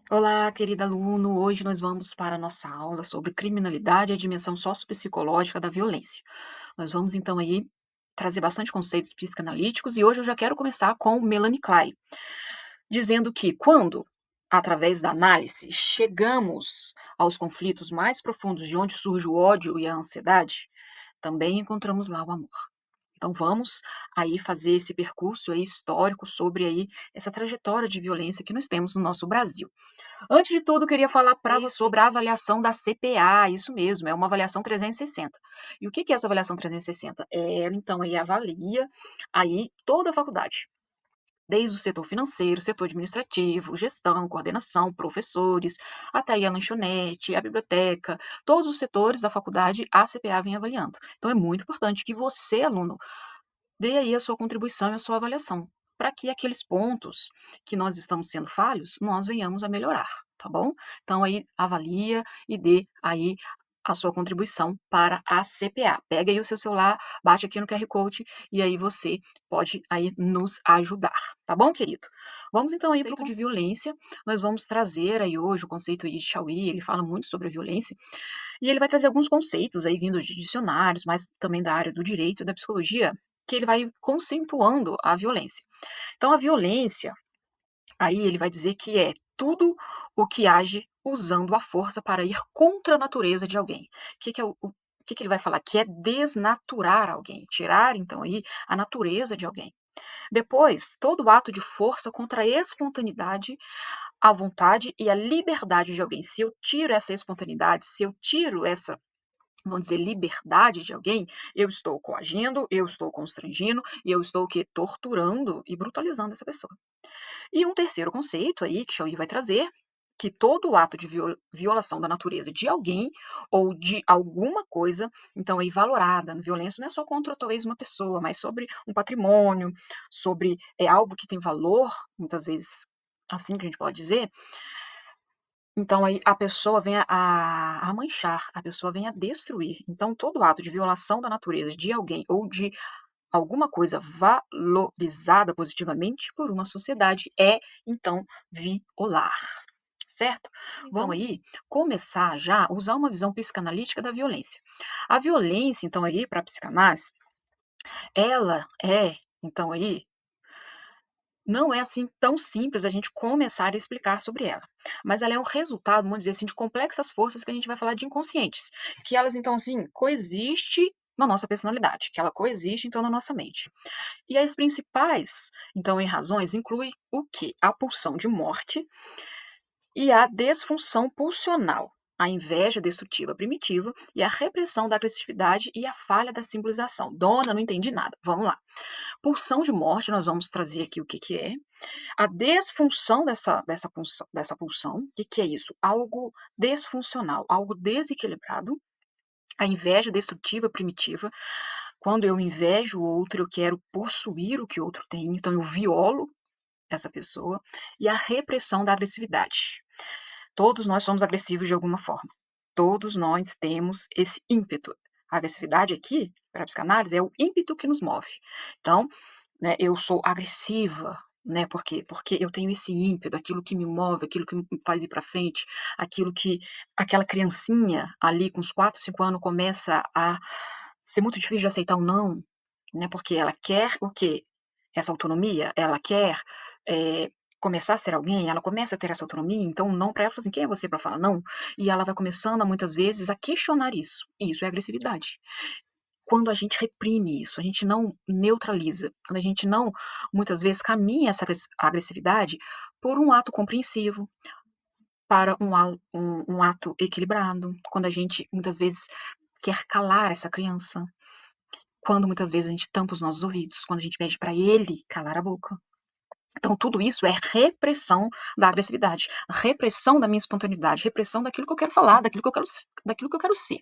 Olá, querido aluno. Hoje nós vamos para a nossa aula sobre criminalidade e a dimensão sociopsicológica da violência. Nós vamos então aí trazer bastante conceitos psicanalíticos e hoje eu já quero começar com Melanie Klein, dizendo que quando, através da análise, chegamos aos conflitos mais profundos de onde surge o ódio e a ansiedade, também encontramos lá o amor. Então vamos aí fazer esse percurso aí histórico sobre aí essa trajetória de violência que nós temos no nosso Brasil. Antes de tudo, eu queria falar para você sobre a avaliação da CPA, isso mesmo, é uma avaliação 360. E o que que é essa avaliação 360? Ela, então, aí avalia aí toda a faculdade, desde o setor financeiro, setor administrativo, gestão, coordenação, professores, até aí a lanchonete, a biblioteca, todos os setores da faculdade, a CPA vem avaliando. Então é muito importante que você, aluno, dê aí a sua contribuição e a sua avaliação, para que aqueles pontos que nós estamos sendo falhos, nós venhamos a melhorar, tá bom? Então aí avalia e dê aí a sua contribuição para a CPA. Pega aí o seu celular, bate aqui no QR Code e aí você pode aí nos ajudar, tá bom, querido? Vamos então aí para o de violência. Nós vamos trazer aí hoje o conceito aí de Chauí, ele fala muito sobre a violência, e ele vai trazer alguns conceitos aí vindos de dicionários, mas também da área do direito e da psicologia, que ele vai conceituando a violência. Então, a violência, aí ele vai dizer que é tudo o que age usando a força para ir contra a natureza de alguém. O que que ele vai falar? Que é desnaturar alguém, tirar então aí a natureza de alguém. Depois, todo ato de força contra a espontaneidade, a vontade e a liberdade de alguém. Se eu tiro essa espontaneidade, se eu tiro essa, vamos dizer, liberdade de alguém, eu estou coagindo, eu estou constrangindo e eu estou o quê? Torturando e brutalizando essa pessoa. E um terceiro conceito aí que Chauí vai trazer, que todo ato de violação da natureza de alguém ou de alguma coisa, então aí valorada, violência não é só contra talvez uma pessoa, mas sobre um patrimônio, sobre algo que tem valor, muitas vezes assim que a gente pode dizer, então aí a pessoa vem a manchar, a pessoa vem a destruir. Então todo ato de violação da natureza de alguém ou de alguma coisa valorizada positivamente por uma sociedade é, então, violar, certo? Então aí, começar já a usar uma visão psicanalítica da violência. A violência, então aí, para a psicanálise, ela é, então aí, não é assim tão simples a gente começar a explicar sobre ela. Mas ela é um resultado, vamos dizer assim, de complexas forças que a gente vai falar de inconscientes. Que elas, então, assim, coexistem na nossa personalidade, que ela coexiste, então, na nossa mente. E as principais, então, em razões, inclui o que? A pulsão de morte e a desfunção pulsional, a inveja destrutiva primitiva e a repressão da agressividade e a falha da simbolização. Dona, não entendi nada. Vamos lá. Pulsão de morte, nós vamos trazer aqui o que, que é. A desfunção dessa pulsão, o que, que é isso? Algo desfuncional, algo desequilibrado. A inveja destrutiva primitiva, quando eu invejo o outro, eu quero possuir o que o outro tem, então eu violo essa pessoa. E a repressão da agressividade. Todos nós somos agressivos de alguma forma. Todos nós temos esse ímpeto. A agressividade aqui, para a psicanálise, é o ímpeto que nos move. Então, né, eu sou agressiva, né? Por quê? Porque eu tenho esse ímpeto, aquilo que me move, aquilo que me faz ir para frente, aquilo que aquela criancinha ali com uns 4, 5 anos começa a ser muito difícil de aceitar o não, né? Porque ela quer o quê? Essa autonomia, ela quer começar a ser alguém, ela começa a ter essa autonomia, então não para ela, fala assim, quem é você para falar não? E ela vai começando muitas vezes a questionar isso. E isso é agressividade. Quando a gente reprime isso, a gente não neutraliza, quando a gente não, muitas vezes, caminha essa agressividade por um ato compreensivo, para um ato equilibrado, quando a gente, muitas vezes, quer calar essa criança, quando muitas vezes a gente tampa os nossos ouvidos, quando a gente pede para ele calar a boca. Então, tudo isso é repressão da agressividade, repressão da minha espontaneidade, repressão daquilo que eu quero falar, daquilo que eu quero ser.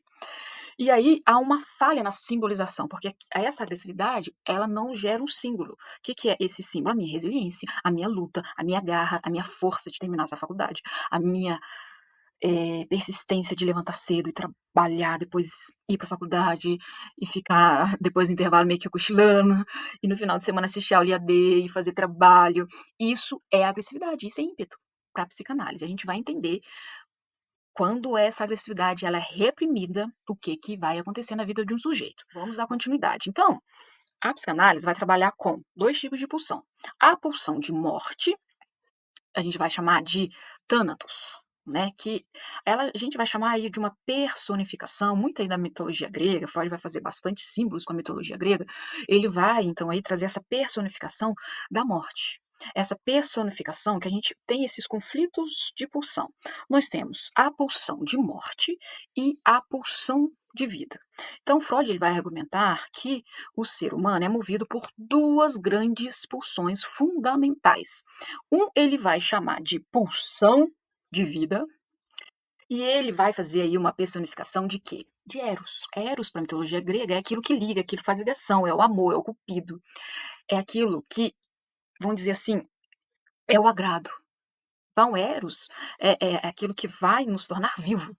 E aí há uma falha na simbolização, porque essa agressividade, ela não gera um símbolo. O que, que é esse símbolo? A minha resiliência, a minha luta, a minha garra, a minha força de terminar essa faculdade, a minha persistência de levantar cedo e trabalhar, depois ir para a faculdade e ficar depois do intervalo meio que cochilando, e no final de semana assistir aula EAD e fazer trabalho. Isso é agressividade, isso é ímpeto. para a psicanálise. A gente vai entender quando essa agressividade ela é reprimida, o que que vai acontecer na vida de um sujeito. Vamos dar continuidade. Então, a psicanálise vai trabalhar com 2 tipos de pulsão. A pulsão de morte, a gente vai chamar de Thanatos, né, que ela a gente vai chamar aí de uma personificação, muito aí da mitologia grega. Freud vai fazer bastante símbolos com a mitologia grega. Ele vai, então, aí trazer essa personificação da morte. Essa personificação que a gente tem esses conflitos de pulsão. Nós temos a pulsão de morte e a pulsão de vida. Então, Freud ele vai argumentar que o ser humano é movido por 2 grandes pulsões fundamentais. Ele vai chamar de pulsão de vida, e ele vai fazer aí uma personificação de quê? De Eros. Eros, para a mitologia grega, é aquilo que liga, aquilo que faz ligação, é o amor, é o cupido, é aquilo que, vamos dizer assim, é o agrado. Então, Eros é aquilo que vai nos tornar vivo.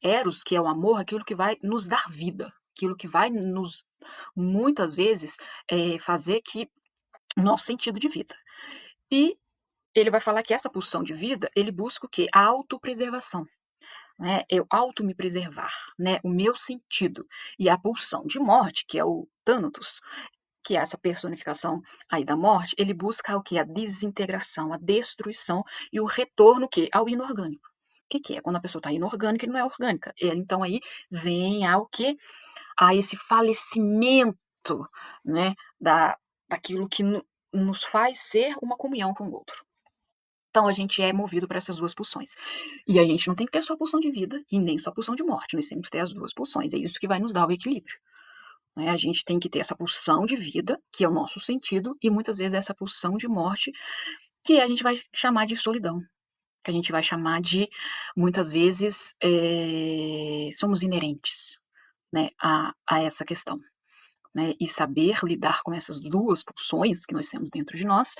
Eros, que é o amor, é aquilo que vai nos dar vida, aquilo que vai nos, muitas vezes, fazer que nosso sentido de vida. E ele vai falar que essa pulsão de vida, ele busca o quê? A autopreservação, né, eu auto me preservar, né, o meu sentido. E a pulsão de morte, que é o Thanatos, que é essa personificação aí da morte, ele busca o quê? A desintegração, a destruição e o retorno o quê? Ao inorgânico. O que que é? Quando a pessoa está inorgânica, ele não é orgânica. Ele, então aí vem ao quê? A esse falecimento, né, daquilo que nos faz ser uma comunhão com o outro. Então a gente é movido para essas 2 pulsões. E a gente não tem que ter só pulsão de vida e nem só pulsão de morte, nós temos que ter as 2 pulsões, é isso que vai nos dar o equilíbrio, né. A gente tem que ter essa pulsão de vida, que é o nosso sentido, e muitas vezes essa pulsão de morte, que a gente vai chamar de solidão, que a gente vai chamar de, muitas vezes, somos inerentes, né, a essa questão, né. E saber lidar com essas 2 pulsões que nós temos dentro de nós,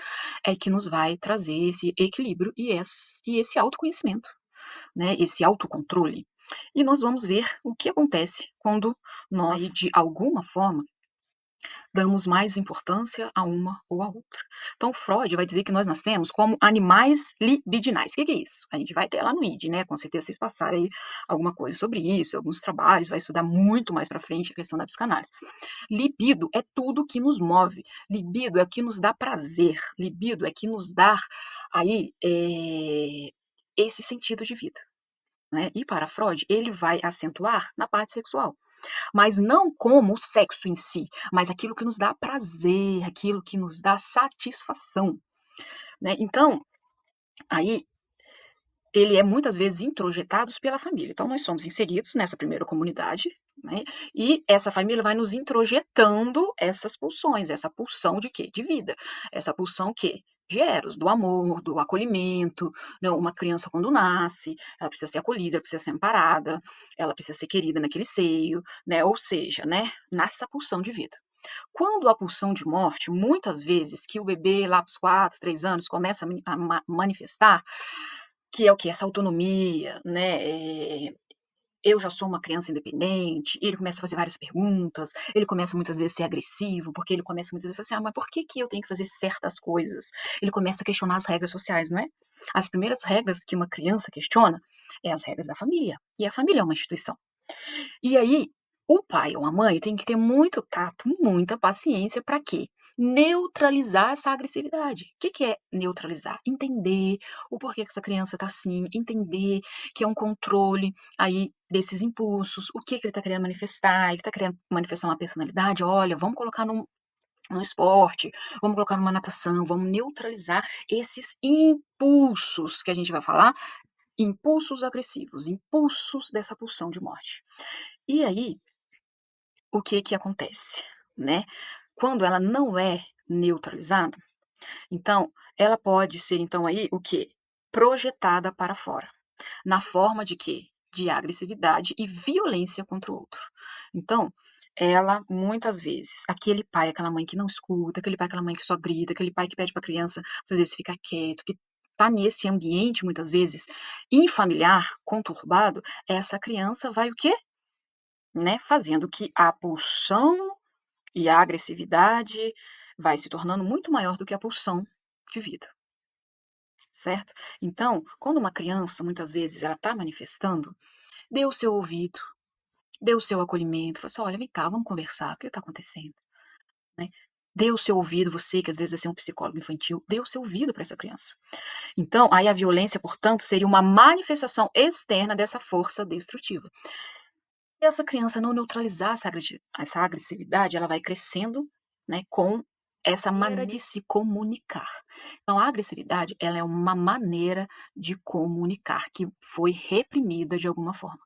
é que nos vai trazer esse equilíbrio e esse autoconhecimento, né, esse autocontrole. E nós vamos ver o que acontece quando nós, de alguma forma, damos mais importância a uma ou a outra. Então, Freud vai dizer que nós nascemos como animais libidinais. O que que é isso? A gente vai ter lá no ID, né? Com certeza vocês passaram aí alguma coisa sobre isso, alguns trabalhos, vai estudar muito mais para frente a questão da psicanálise. Libido é tudo que nos move. Libido é o que nos dá prazer. Libido é que nos dá aí esse sentido de vida, né? E para Freud, ele vai acentuar na parte sexual, mas não como o sexo em si, mas aquilo que nos dá prazer, aquilo que nos dá satisfação, né? Então, aí ele é muitas vezes introjetados pela família. Então, nós somos inseridos nessa primeira comunidade, né? E essa família vai nos introjetando essas pulsões, essa pulsão de quê? De vida. Essa pulsão quê? De Eros, do amor, do acolhimento. Né? Uma criança, quando nasce, ela precisa ser acolhida, ela precisa ser amparada, ela precisa ser querida naquele seio, né? Ou seja, né? Nessa pulsão de vida. Quando a pulsão de morte, muitas vezes que o bebê lá para os 4, 3 anos começa a manifestar, que é o que? Essa autonomia, né, eu já sou uma criança independente, e ele começa a fazer várias perguntas, ele começa muitas vezes a ser agressivo, porque ele começa muitas vezes a falar assim: "Ah, mas por que que eu tenho que fazer certas coisas?". Ele começa a questionar as regras sociais, não é? As primeiras regras que uma criança questiona, é as regras da família, e a família é uma instituição. E aí, o pai ou a mãe tem que ter muito tato, muita paciência para quê? Neutralizar essa agressividade. O que que é neutralizar? Entender o porquê que essa criança está assim, entender que é um controle aí desses impulsos, o que que ele está querendo manifestar, ele está querendo manifestar uma personalidade, olha, vamos colocar num esporte, vamos colocar numa natação, vamos neutralizar esses impulsos que a gente vai falar, impulsos agressivos, impulsos dessa pulsão de morte. E aí, o que que acontece, né? Quando ela não é neutralizada, então ela pode ser então aí o quê? Projetada para fora, na forma de quê? De agressividade e violência contra o outro. Então, ela muitas vezes, aquele pai, aquela mãe que não escuta, aquele pai, aquela mãe que só grita, aquele pai que pede para a criança muitas vezes ficar quieto, que tá nesse ambiente muitas vezes infamiliar, conturbado, essa criança vai o quê? Né, fazendo que a pulsão e a agressividade vai se tornando muito maior do que a pulsão de vida. certo? Então, quando uma criança, muitas vezes, ela está manifestando, dê o seu ouvido, dê o seu acolhimento, fala assim: "Olha, vem cá, vamos conversar, o que está acontecendo?", né. Dê o seu ouvido, você que às vezes vai ser um psicólogo infantil, dê o seu ouvido para essa criança. Então, aí a violência, portanto, seria uma manifestação externa dessa força destrutiva. Se essa criança não neutralizar essa agressividade, ela vai crescendo, né, com essa maneira de se comunicar. Então a agressividade, ela é uma maneira de comunicar que foi reprimida de alguma forma.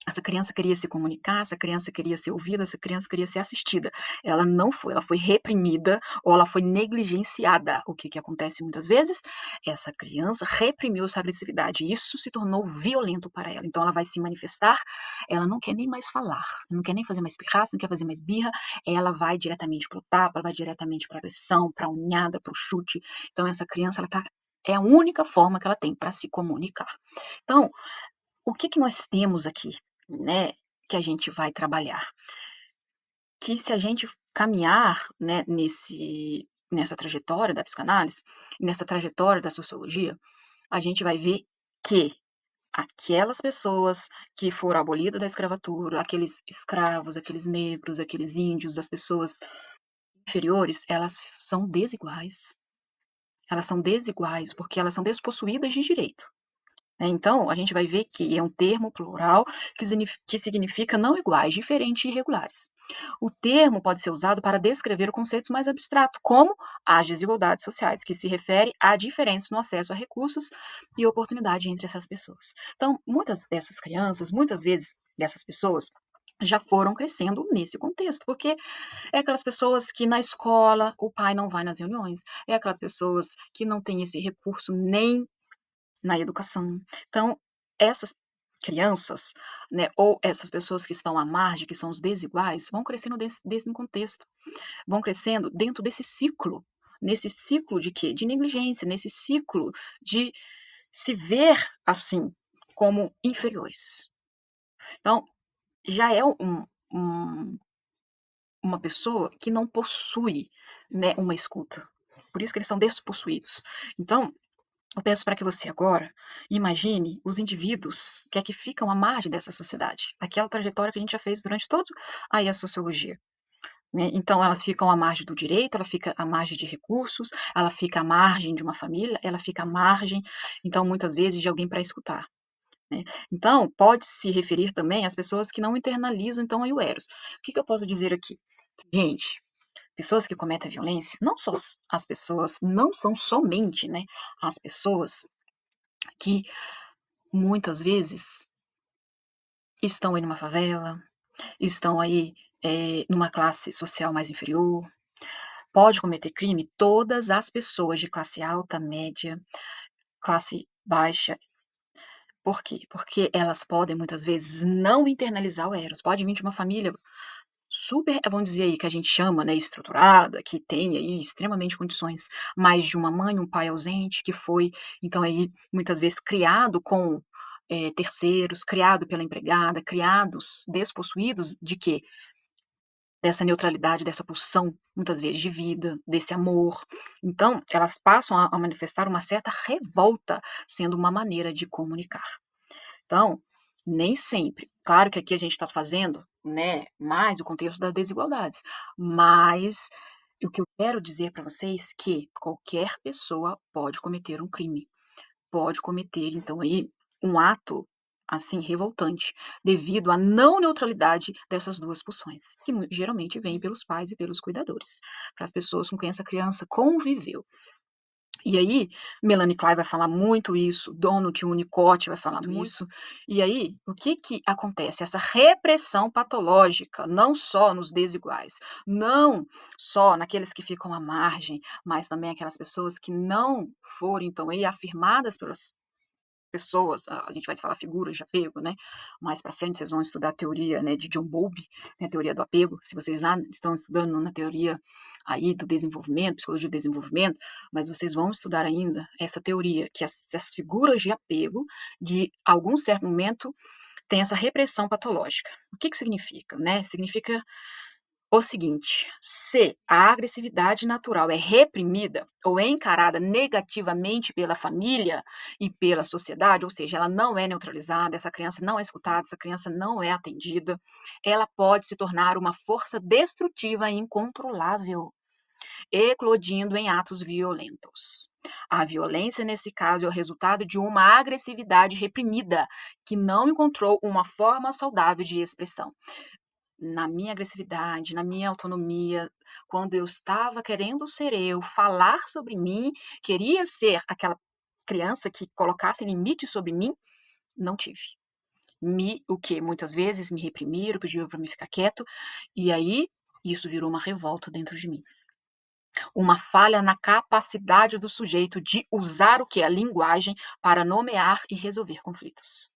Essa criança queria se comunicar, essa criança queria ser ouvida, essa criança queria ser assistida. Ela não foi, ela foi reprimida ou ela foi negligenciada. O que acontece muitas vezes? Essa criança reprimiu essa agressividade e isso se tornou violento para ela. Então ela vai se manifestar, ela não quer nem mais falar, não quer nem fazer mais pirraça, não quer fazer mais birra, ela vai diretamente para o tapa, ela vai diretamente para a agressão, para a unhada, para o chute. Então essa criança, é a única forma que ela tem para se comunicar. Então, o que nós temos aqui, né, que a gente vai trabalhar? Que se a gente caminhar, né, nessa trajetória da psicanálise, nessa trajetória da sociologia, a gente vai ver que aquelas pessoas que foram abolidas da escravatura, aqueles escravos, aqueles negros, aqueles índios, as pessoas inferiores, elas são desiguais. Elas são desiguais porque elas são despossuídas de direito. Né, então, a gente vai ver que é um termo plural que significa não iguais, diferentes e irregulares. O termo pode ser usado para descrever conceitos mais abstratos, como as desigualdades sociais, que se refere à diferença no acesso a recursos e oportunidade entre essas pessoas. Então, muitas dessas crianças, muitas vezes dessas pessoas, já foram crescendo nesse contexto, porque é aquelas pessoas que na escola o pai não vai nas reuniões, é aquelas pessoas que não têm esse recurso nem na educação. Então, essas crianças, né, ou essas pessoas que estão à margem, que são os desiguais, vão crescendo desse contexto, vão crescendo dentro desse ciclo, nesse ciclo de quê? De negligência, nesse ciclo de se ver assim, como inferiores. Então, já é um uma pessoa que não possui, né, uma escuta. Por isso que eles são despossuídos. Então, eu peço para que você agora imagine os indivíduos que é que ficam à margem dessa sociedade, aquela trajetória que a gente já fez durante todo aí a sociologia, né. Então elas ficam à margem do direito, ela fica à margem de recursos, ela fica à margem de uma família, ela fica à margem, então muitas vezes de alguém para escutar, né. Então pode se referir também às pessoas que não internalizam então aí o eros. O que eu posso dizer aqui? Gente, pessoas que cometem violência não só as pessoas não são somente, né, as pessoas que muitas vezes estão aí numa favela, estão aí, numa classe social mais inferior. Pode cometer crime todas as pessoas de classe alta, média, classe baixa. Por quê? Porque elas podem muitas vezes não internalizar o eros. Pode vir de uma família super, vamos dizer aí, que a gente chama, né, estruturada, que tem aí extremamente condições, mas de uma mãe, um pai ausente, que foi, então aí, muitas vezes criado com, terceiros, criado pela empregada, criados, despossuídos de quê? Dessa neutralidade, dessa pulsão, muitas vezes de vida, desse amor. Então, elas passam a manifestar uma certa revolta, sendo uma maneira de comunicar. Então, nem sempre. Claro que aqui a gente está fazendo, né, mais o contexto das desigualdades, mas o que eu quero dizer para vocês que qualquer pessoa pode cometer um crime, pode cometer então aí um ato assim revoltante, devido à não neutralidade dessas duas pulsões, que geralmente vêm pelos pais e pelos cuidadores, para as pessoas com quem essa criança conviveu. E aí, Melanie Klein vai falar muito isso, Donald Winnicott vai falar muito isso. E aí, o que acontece? Essa repressão patológica, não só nos desiguais, não só naqueles que ficam à margem, mas também aquelas pessoas que não forem, então, aí, afirmadas pelas pessoas, a gente vai falar figuras de apego, né, mais para frente vocês vão estudar a teoria, né, de John Bowlby, né, a teoria do apego, se vocês lá estão estudando na teoria aí do desenvolvimento, psicologia do desenvolvimento, mas vocês vão estudar ainda essa teoria, que essas figuras de apego, de algum certo momento, tem essa repressão patológica. O que significa, né? Significa o seguinte: se a agressividade natural é reprimida ou é encarada negativamente pela família e pela sociedade, ou seja, ela não é neutralizada, essa criança não é escutada, essa criança não é atendida, ela pode se tornar uma força destrutiva e incontrolável, eclodindo em atos violentos. A violência, nesse caso, é o resultado de uma agressividade reprimida, que não encontrou uma forma saudável de expressão. Na minha agressividade, na minha autonomia, quando eu estava querendo ser eu, falar sobre mim, queria ser aquela criança que colocasse limite sobre mim, não tive. O que muitas vezes me reprimiram, pediram para me ficar quieto, e aí isso virou uma revolta dentro de mim. Uma falha na capacidade do sujeito de usar o que? A linguagem para nomear e resolver conflitos.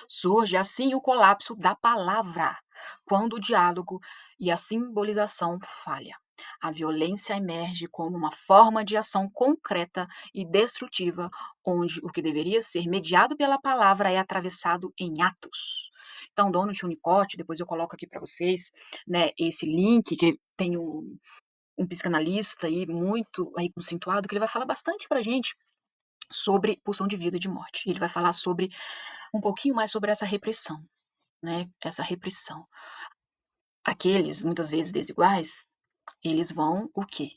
Surge assim o colapso da palavra, quando o diálogo e a simbolização falha. A violência emerge como uma forma de ação concreta e destrutiva, onde o que deveria ser mediado pela palavra é atravessado em atos. Então, Donald Winnicott, depois eu coloco aqui para vocês, né, esse link que tem um psicanalista aí muito aí conceituado, que ele vai falar bastante para gente sobre pulsão de vida e de morte. Ele vai falar sobre um pouquinho mais sobre essa repressão, né? Essa repressão. Aqueles, muitas vezes desiguais, eles vão o quê?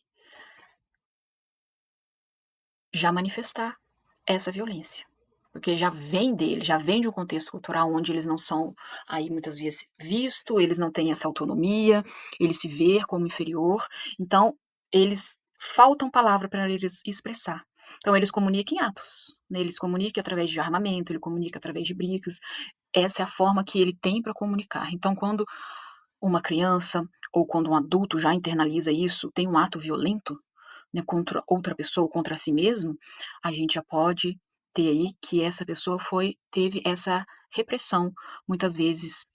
Já manifestar essa violência. Porque já vem dele, já vem de um contexto cultural onde eles não são aí muitas vezes vistos, eles não têm essa autonomia, eles se vê como inferior, então eles faltam palavra para eles expressar. Então eles comunicam em atos, né? Eles comunicam através de armamento, ele comunica através de brigas. Essa é a forma que ele tem para comunicar. Então quando uma criança ou quando um adulto já internaliza isso, tem um ato violento, né, contra outra pessoa, contra si mesmo, a gente já pode ter aí que essa pessoa teve essa repressão, muitas vezes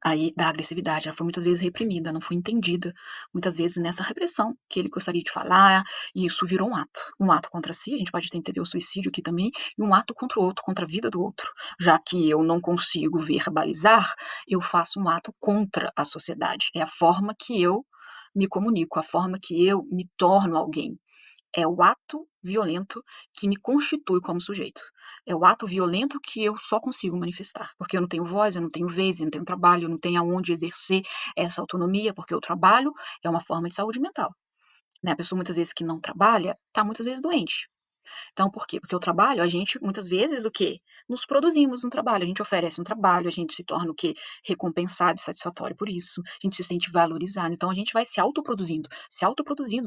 aí da agressividade, ela foi muitas vezes reprimida, não foi entendida, muitas vezes nessa repressão que ele gostaria de falar, e isso virou um ato contra si, a gente pode entender o suicídio aqui também, e um ato contra o outro, contra a vida do outro, já que eu não consigo verbalizar, eu faço um ato contra a sociedade, é a forma que eu me comunico, a forma que eu me torno alguém. É o ato violento que me constitui como sujeito. É o ato violento que eu só consigo manifestar, porque eu não tenho voz, eu não tenho vez, eu não tenho trabalho, eu não tenho aonde exercer essa autonomia, porque o trabalho é uma forma de saúde mental, né? A pessoa muitas vezes que não trabalha, está muitas vezes doente. Então, por quê? Porque o trabalho, a gente muitas vezes o quê? Nos produzimos um trabalho, a gente oferece um trabalho, a gente se torna o quê? Recompensado e satisfatório por isso, a gente se sente valorizado, então a gente vai se autoproduzindo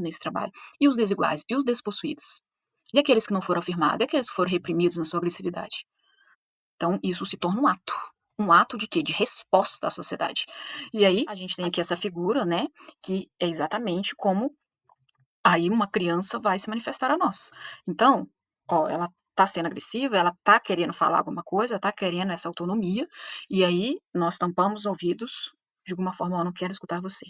nesse trabalho. E os desiguais? E os despossuídos? E aqueles que não foram afirmados? E aqueles que foram reprimidos na sua agressividade? Então, isso se torna um ato. Um ato de quê? De resposta à sociedade. E aí, a gente tem aqui essa figura, né? Que é exatamente como aí uma criança vai se manifestar a nós. Então, ó, ela tá sendo agressiva, ela tá querendo falar alguma coisa, tá querendo essa autonomia, e aí nós tampamos os ouvidos de alguma forma: "Ó, não quero escutar você".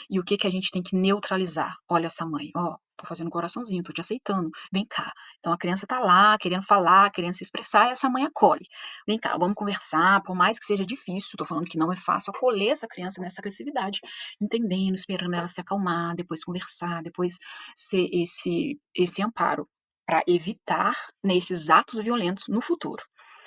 E o que que a gente tem que neutralizar? Olha essa mãe, ó, tô fazendo um coraçãozinho, tô te aceitando, vem cá. Então a criança tá lá querendo falar, querendo se expressar, e essa mãe acolhe. Vem cá, vamos conversar, por mais que seja difícil, tô falando que não é fácil acolher essa criança nessa agressividade, entendendo, esperando ela se acalmar, depois conversar, depois ser esse amparo para evitar, né, esses atos violentos no futuro.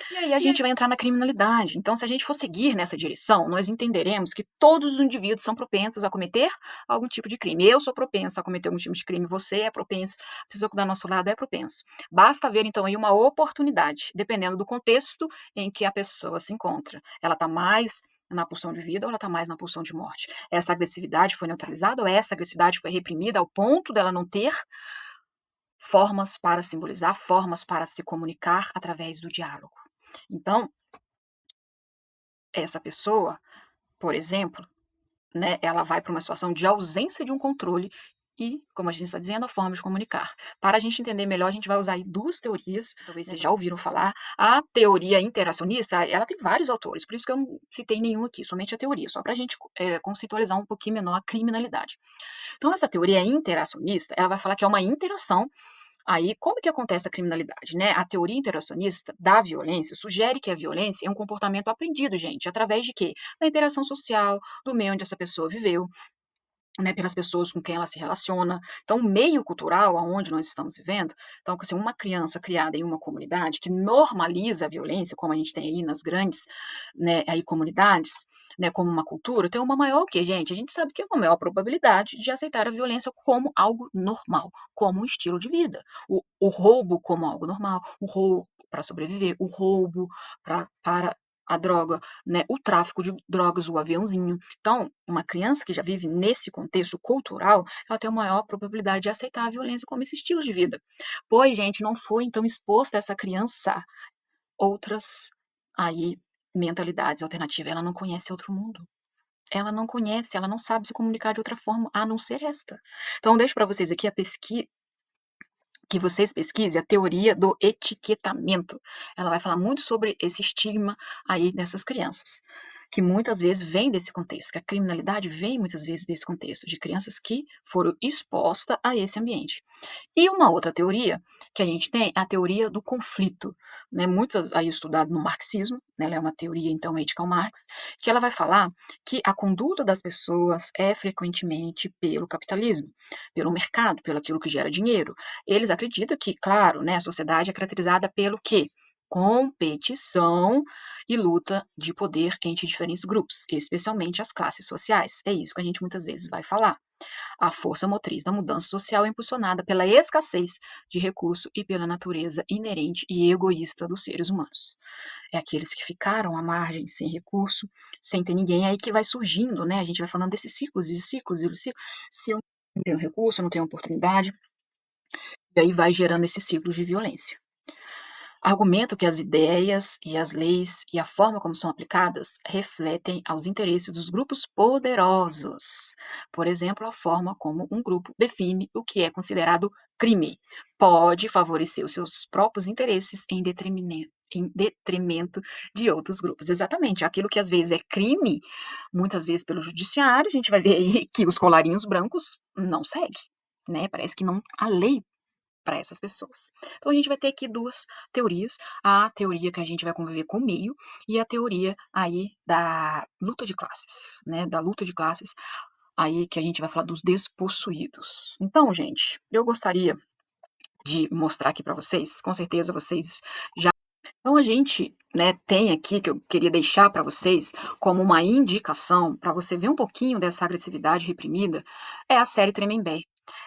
E aí a gente vai entrar na criminalidade. Então, se a gente for seguir nessa direção, nós entenderemos que todos os indivíduos são propensos a cometer algum tipo de crime. Eu sou propensa a cometer algum tipo de crime, você é propenso, a pessoa que está do nosso lado é propenso. Basta ver, então, aí uma oportunidade, dependendo do contexto em que a pessoa se encontra. Ela está mais na pulsão de vida ou ela está mais na pulsão de morte? Essa agressividade foi neutralizada ou essa agressividade foi reprimida ao ponto dela não ter formas para simbolizar, formas para se comunicar através do diálogo? Então, essa pessoa, por exemplo, né, ela vai para uma situação de ausência de um controle e, como a gente está dizendo, a forma de comunicar. Para a gente entender melhor, a gente vai usar aí duas teorias, talvez vocês já ouviram falar. A teoria interacionista, ela tem vários autores, por isso que eu não citei nenhum aqui, somente a teoria, só para a gente conceitualizar um pouquinho menor a criminalidade. Então, essa teoria interacionista, ela vai falar que é uma interação Aí, como que acontece a criminalidade, né? A teoria interacionista da violência sugere que a violência é um comportamento aprendido, gente, através de quê? Da interação social, do meio onde essa pessoa viveu, né, pelas pessoas com quem ela se relaciona. Então, o meio cultural aonde nós estamos vivendo, então, assim, uma criança criada em uma comunidade que normaliza a violência, como a gente tem aí nas grandes, né, aí comunidades, né, como uma cultura, tem uma maior o quê, gente? A gente sabe que é uma maior probabilidade de aceitar a violência como algo normal, como um estilo de vida. O roubo como algo normal, o roubo para sobreviver, o roubo para a droga, né, o tráfico de drogas, o aviãozinho. Então, uma criança que já vive nesse contexto cultural, ela tem uma maior probabilidade de aceitar a violência como esse estilo de vida. Pois, gente, não foi então exposta essa criança outras aí mentalidades alternativas. Ela não conhece outro mundo. Ela não conhece, ela não sabe se comunicar de outra forma a não ser esta. Então, deixo para vocês aqui a pesquisa que vocês pesquisem a teoria do etiquetamento. Ela vai falar muito sobre esse estigma aí dessas crianças, que muitas vezes vem desse contexto, que a criminalidade vem muitas vezes desse contexto, de crianças que foram expostas a esse ambiente. E uma outra teoria que a gente tem é a teoria do conflito, né, muitas aí estudado no marxismo, né, ela é uma teoria então aí de Karl Marx, que ela vai falar que a conduta das pessoas é frequentemente pelo capitalismo, pelo mercado, pelo aquilo que gera dinheiro. Eles acreditam que, claro, né, a sociedade é caracterizada pelo quê? Competição e luta de poder entre diferentes grupos, especialmente as classes sociais. É isso que a gente muitas vezes vai falar. A força motriz da mudança social é impulsionada pela escassez de recurso e pela natureza inerente e egoísta dos seres humanos. É aqueles que ficaram à margem, sem recurso, sem ter ninguém, é aí que vai surgindo, né? A gente vai falando desses ciclos e ciclos e ciclos. Se eu não tenho recurso, eu não tenho oportunidade, e aí vai gerando esses ciclos de violência. Argumento que as ideias e as leis e a forma como são aplicadas refletem aos interesses dos grupos poderosos. Por exemplo, a forma como um grupo define o que é considerado crime pode favorecer os seus próprios interesses em detrimento de outros grupos. Exatamente, aquilo que às vezes é crime, muitas vezes pelo judiciário, a gente vai ver aí que os colarinhos brancos não segue, né? Parece que não a lei para essas pessoas. Então a gente vai ter aqui duas teorias, a teoria que a gente vai conviver com o meio e a teoria aí da luta de classes, né, da luta de classes aí que a gente vai falar dos despossuídos. Então, gente, eu gostaria de mostrar aqui para vocês, com certeza vocês já. Então a gente, né, tem aqui que eu queria deixar para vocês como uma indicação para você ver um pouquinho dessa agressividade reprimida, é a série Tremembé.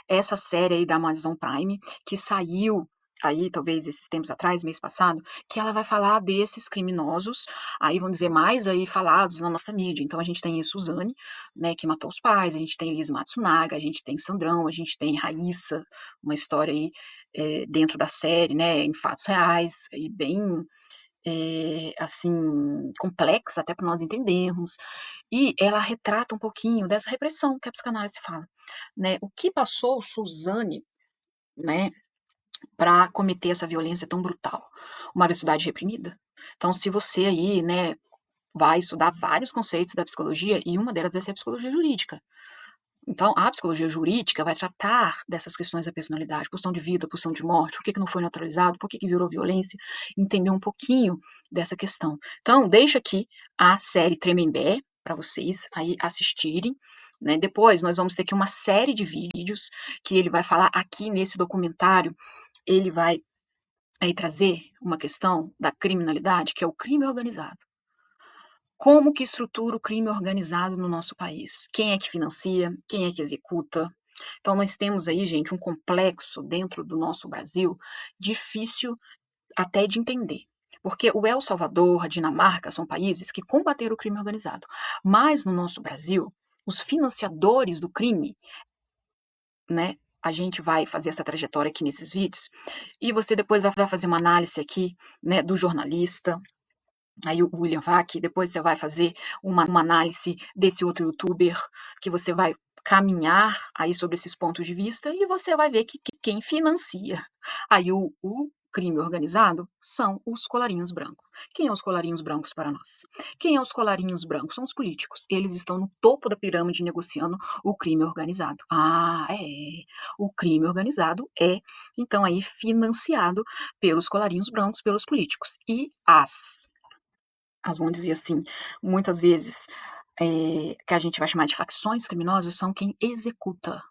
Essa série aí da Amazon Prime, que saiu aí talvez esses tempos atrás, mês passado, que ela vai falar desses criminosos, aí vão dizer mais aí falados na nossa mídia. Então a gente tem a Suzane, né, que matou os pais, a gente tem Liz Matsunaga, a gente tem Sandrão, a gente tem Raíssa, uma história aí dentro da série, né, em fatos reais, e bem assim, complexa até para nós entendermos, e ela retrata um pouquinho dessa repressão que a psicanálise fala, né, o que passou Suzane, né, para cometer essa violência tão brutal, uma agressividade reprimida. Então se você aí, né, vai estudar vários conceitos da psicologia e uma delas vai ser a psicologia jurídica. Então, a psicologia jurídica vai tratar dessas questões da personalidade, pulsão de vida, pulsão de morte, por que não foi neutralizado, por que virou violência, entender um pouquinho dessa questão. Então, deixo aqui a série Tremembé para vocês aí assistirem, né? Depois nós vamos ter aqui uma série de vídeos que ele vai falar aqui nesse documentário, ele vai aí trazer uma questão da criminalidade, que é o crime organizado. Como que estrutura o crime organizado no nosso país? Quem é que financia? Quem é que executa? Então, nós temos aí, gente, um complexo dentro do nosso Brasil difícil até de entender. Porque o El Salvador, a Dinamarca são países que combateram o crime organizado. Mas no nosso Brasil, os financiadores do crime, né? A gente vai fazer essa trajetória aqui nesses vídeos, e você depois vai fazer uma análise aqui, né, do jornalista, aí o William Vac, depois você vai fazer uma análise desse outro youtuber, que você vai caminhar aí sobre esses pontos de vista e você vai ver que quem financia aí o crime organizado são os colarinhos brancos. Quem é os colarinhos brancos para nós? Quem é os colarinhos brancos? São os políticos. Eles estão no topo da pirâmide negociando o crime organizado. Ah, é. O crime organizado é, então, aí financiado pelos colarinhos brancos, pelos políticos. E vamos dizer assim, muitas vezes, que a gente vai chamar de facções criminosas, são quem executa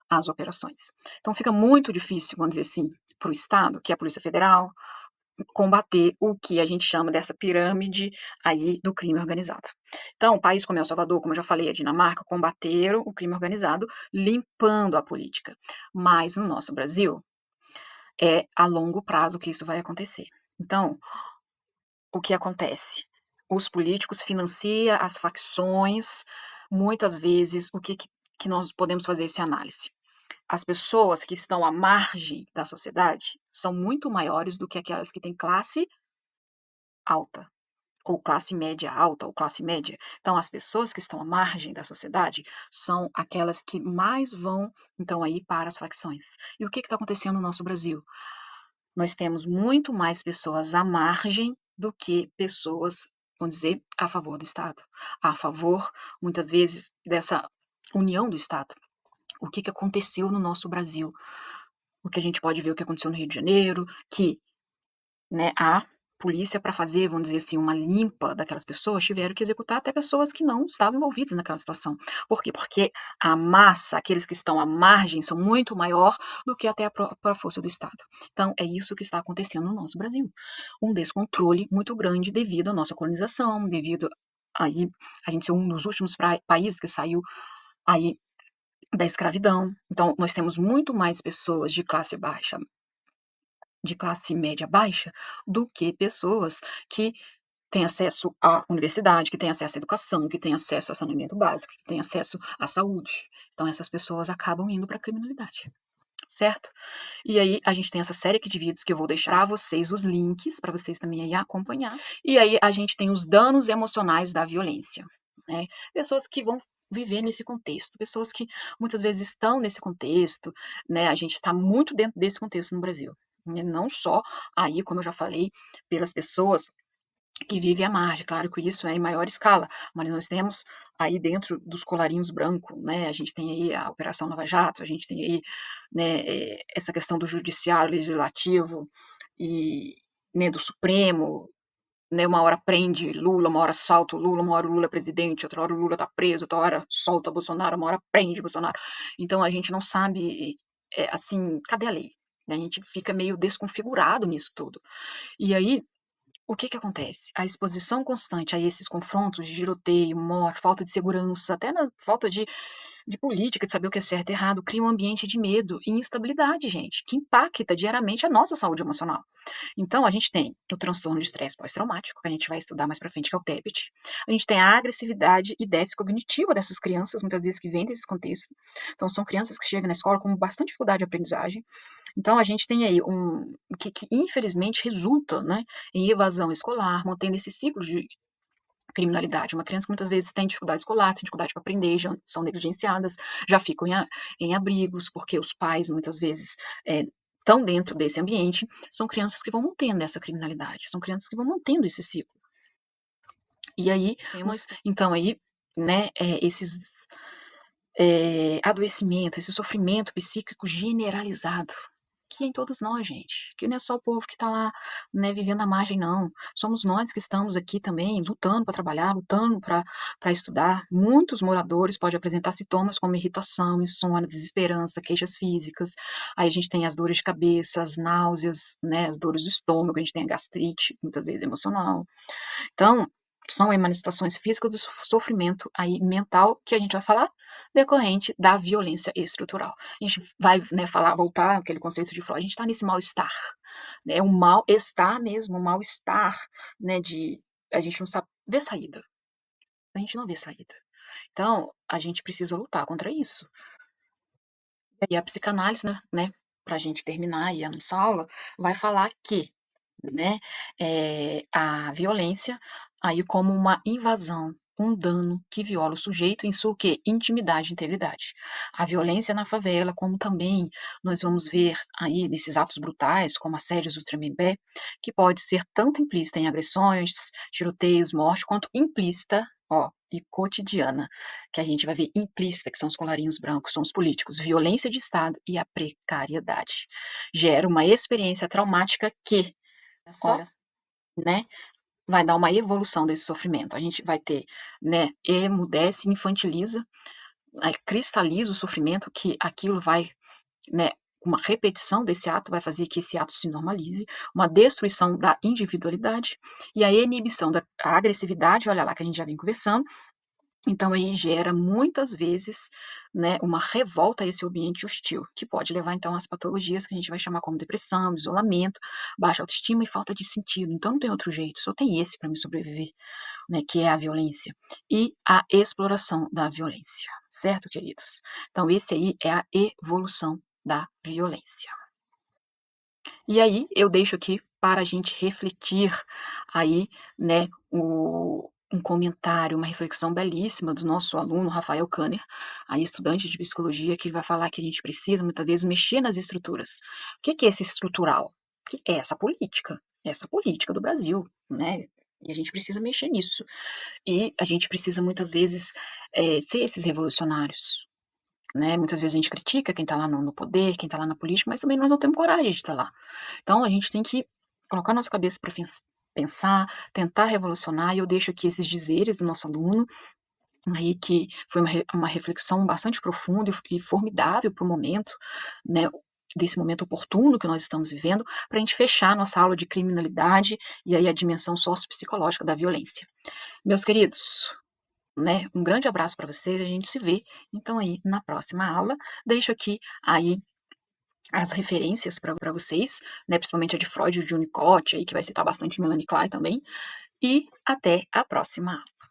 as operações. Então fica muito difícil, vamos dizer assim, para o Estado, que é a Polícia Federal, combater o que a gente chama dessa pirâmide aí do crime organizado. Então, um país como El Salvador, como eu já falei, a Dinamarca, combateram o crime organizado limpando a política. Mas no nosso Brasil, é a longo prazo que isso vai acontecer. Então, o que acontece? Os políticos financiam as facções, muitas vezes, o que nós podemos fazer essa análise? As pessoas que estão à margem da sociedade são muito maiores do que aquelas que têm classe alta, ou classe média alta, ou classe média. Então, as pessoas que estão à margem da sociedade são aquelas que mais vão, então, aí para as facções. E o que está acontecendo no nosso Brasil? Nós temos muito mais pessoas à margem do que pessoas, vamos dizer, a favor do Estado, a favor, muitas vezes, dessa união do Estado. O que aconteceu no nosso Brasil? O que a gente pode ver o que aconteceu no Rio de Janeiro, que, né, a polícia para fazer, vamos dizer assim, uma limpa daquelas pessoas, tiveram que executar até pessoas que não estavam envolvidas naquela situação. Por quê? Porque a massa, aqueles que estão à margem, são muito maior do que até a própria força do Estado. Então, é isso que está acontecendo no nosso Brasil. Um descontrole muito grande devido à nossa colonização, devido aí a gente ser um dos últimos países que saiu aí da escravidão. Então, nós temos muito mais pessoas de classe baixa, de classe média baixa, do que pessoas que têm acesso à universidade, que têm acesso à educação, que têm acesso ao saneamento básico, que têm acesso à saúde. Então, essas pessoas acabam indo para a criminalidade, certo? E aí, a gente tem essa série aqui de vídeos que eu vou deixar a vocês os links para vocês também aí acompanhar. E aí, a gente tem os danos emocionais da violência, né? Pessoas que vão viver nesse contexto, pessoas que muitas vezes estão nesse contexto, né? A gente está muito dentro desse contexto no Brasil, né? Não só aí, como eu já falei, pelas pessoas que vivem à margem, claro que isso é em maior escala, mas nós temos aí dentro dos colarinhos brancos, né, a gente tem aí a Operação Lava Jato, a gente tem aí, né, essa questão do judiciário, legislativo e, né, do Supremo, né, uma hora prende Lula, uma hora solta o Lula, uma hora o Lula é presidente, outra hora o Lula tá preso, outra hora solta Bolsonaro, uma hora prende Bolsonaro. Então a gente não sabe, assim, cadê a lei? A gente fica meio desconfigurado nisso tudo. E aí, o que acontece? A exposição constante a esses confrontos de tiroteio, morte, falta de segurança, até na falta de política, de saber o que é certo e errado, cria um ambiente de medo e instabilidade, gente, que impacta diariamente a nossa saúde emocional. Então, a gente tem o transtorno de estresse pós-traumático, que a gente vai estudar mais pra frente, que é o TEPT. A gente tem a agressividade e déficit cognitivo dessas crianças, muitas vezes que vêm desse contexto. Então, são crianças que chegam na escola com bastante dificuldade de aprendizagem. Então, a gente tem aí que infelizmente resulta, né, em evasão escolar, mantendo esse ciclo de criminalidade. Uma criança que muitas vezes tem dificuldade escolar, tem dificuldade para aprender, já são negligenciadas, já ficam em abrigos, porque os pais muitas vezes estão dentro desse ambiente, são crianças que vão mantendo essa criminalidade, são crianças que vão mantendo esse ciclo. E aí, temos, então, aí, né, esses adoecimento, esse sofrimento psíquico generalizado, que é em todos nós, gente, que não é só o povo que está lá, né, vivendo à margem, não. Somos nós que estamos aqui também lutando para trabalhar, lutando para estudar. Muitos moradores podem apresentar sintomas como irritação, insônia, desesperança, queixas físicas. Aí a gente tem as dores de cabeça, as náuseas, né, as dores do estômago, a gente tem a gastrite, muitas vezes emocional. Então, são manifestações físicas do sofrimento aí mental que a gente vai falar decorrente da violência estrutural. A gente vai, né, voltar aquele conceito de Freud, a gente está nesse mal-estar, né, é um mal-estar mesmo, um mal-estar, né, de a gente não sabe ver saída, a gente não vê saída. Então, a gente precisa lutar contra isso. E a psicanálise, né, para a gente terminar aí a nossa aula, vai falar que, né, a violência aí como uma invasão um dano que viola o sujeito em sua o quê? Intimidade e integridade. A violência na favela, como também nós vamos ver aí nesses atos brutais, como assédios do Tremembé, que pode ser tanto implícita em agressões, tiroteios, morte, quanto implícita, ó, e cotidiana, que a gente vai ver implícita, que são os colarinhos brancos, são os políticos, violência de Estado e a precariedade. Gera uma experiência traumática que, olha, né, vai dar uma evolução desse sofrimento. A gente vai ter, né, emudece, infantiliza, cristaliza o sofrimento, que aquilo vai, né, uma repetição desse ato vai fazer que esse ato se normalize, uma destruição da individualidade e a inibição da agressividade, olha lá que a gente já vem conversando, então aí gera muitas vezes, né, uma revolta a esse ambiente hostil, que pode levar então às patologias que a gente vai chamar como depressão, isolamento, baixa autoestima e falta de sentido. Então não tem outro jeito, só tem esse para me sobreviver, né, que é a violência e a exploração da violência, certo, queridos? Então esse aí é a evolução da violência. E aí eu deixo aqui para a gente refletir aí, né, um comentário, uma reflexão belíssima do nosso aluno Rafael Kanner, aí estudante de psicologia, que ele vai falar que a gente precisa muitas vezes mexer nas estruturas. O que é esse estrutural? Que é essa política do Brasil, né? E a gente precisa mexer nisso. E a gente precisa muitas vezes ser esses revolucionários, né? Muitas vezes a gente critica quem está lá no poder, quem está lá na política, mas também nós não temos coragem de estar lá. Então a gente tem que colocar nossa cabeça para pensar, tentar revolucionar, e eu deixo aqui esses dizeres do nosso aluno, aí que foi uma reflexão bastante profunda e formidável para o momento, né, desse momento oportuno que nós estamos vivendo, para a gente fechar nossa aula de criminalidade e aí a dimensão sociopsicológica da violência. Meus queridos, né, um grande abraço para vocês, a gente se vê então aí na próxima aula. Deixo aqui aí as referências para vocês, né, principalmente a de Freud e de Winnicott, aí que vai citar bastante Melanie Klein também, e até a próxima aula.